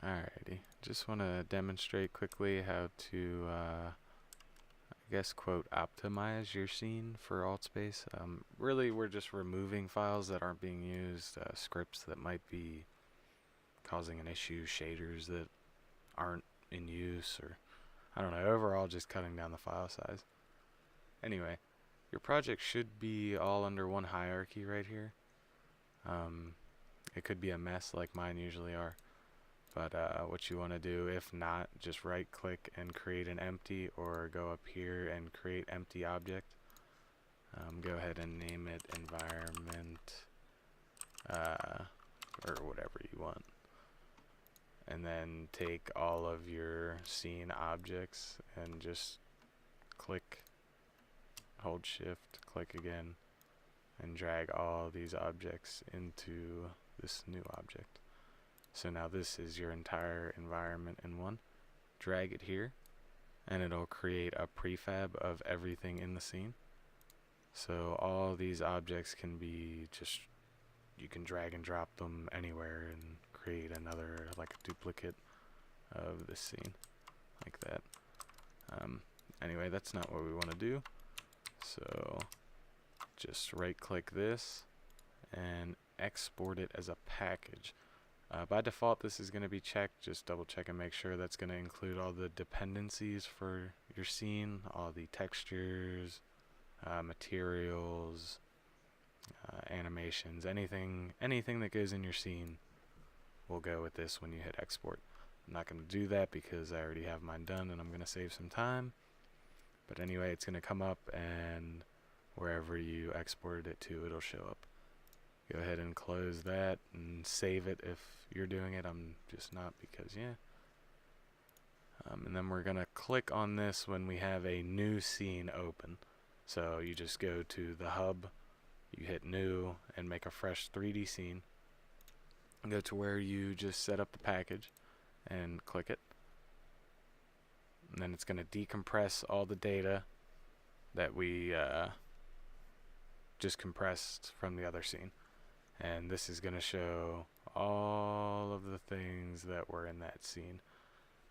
Alrighty, just want to demonstrate quickly how to, I guess, quote, optimize your scene for Altspace. Really, we're just removing files that aren't being used, scripts that might be causing an issue, shaders that aren't in use, or I don't know, overall just cutting down the file size. Anyway, your project should be all under one hierarchy right here. It could be a mess like mine usually are. But what you want to do, if not, just right click and create an empty, or go up here and create empty object. Go ahead and name it environment, or whatever you want. And then take all of your scene objects and just click, hold shift, click again, and drag all these objects into this new object. So now this is your entire environment in one. Drag it here, and it'll create a prefab of everything in the scene. So all these objects can be just, you can drag and drop them anywhere and create another, like a duplicate of this scene, like that. Anyway, that's not what we want to do. So just right click this and export it as a package. By default, this is going to be checked. Just double check and make sure that's going to include all the dependencies for your scene, all the textures, materials, animations, anything that goes in your scene will go with this when you hit export. I'm not going to do that because I already have mine done and I'm going to save some time. But anyway, it's going to come up, and wherever you exported it to, it'll show up. Go ahead and close that and save it if you're doing it. I'm just not, because yeah. And then we're gonna click on this when we have a new scene open. So you just go to the hub, you hit new and make a fresh 3D scene. Go to where you just set up the package and click it. And then it's gonna decompress all the data that we just compressed from the other scene. And this is going to show all of the things that were in that scene.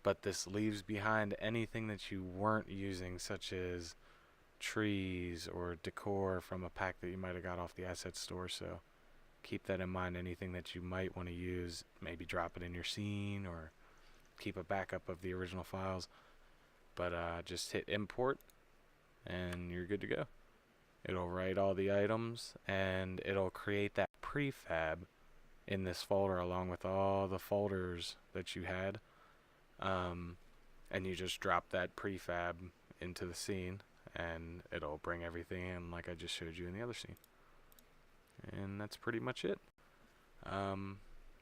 But this leaves behind anything that you weren't using, such as trees or decor from a pack that you might have got off the asset store. So keep that in mind. Anything that you might want to use, maybe drop it in your scene or keep a backup of the original files. But just hit import and you're good to go. It'll write all the items and it'll create that prefab in this folder along with all the folders that you had, and you just drop that prefab into the scene and it'll bring everything in like I just showed you in the other scene. And that's pretty much it.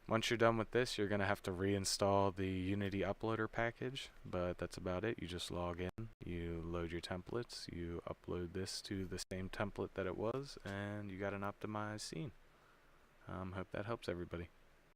Once you're done with this, you're going to have to reinstall the Unity uploader package, but that's about it. You just log in, you load your templates, you upload this to the same template that it was, and you got an optimized scene. Hope that helps everybody.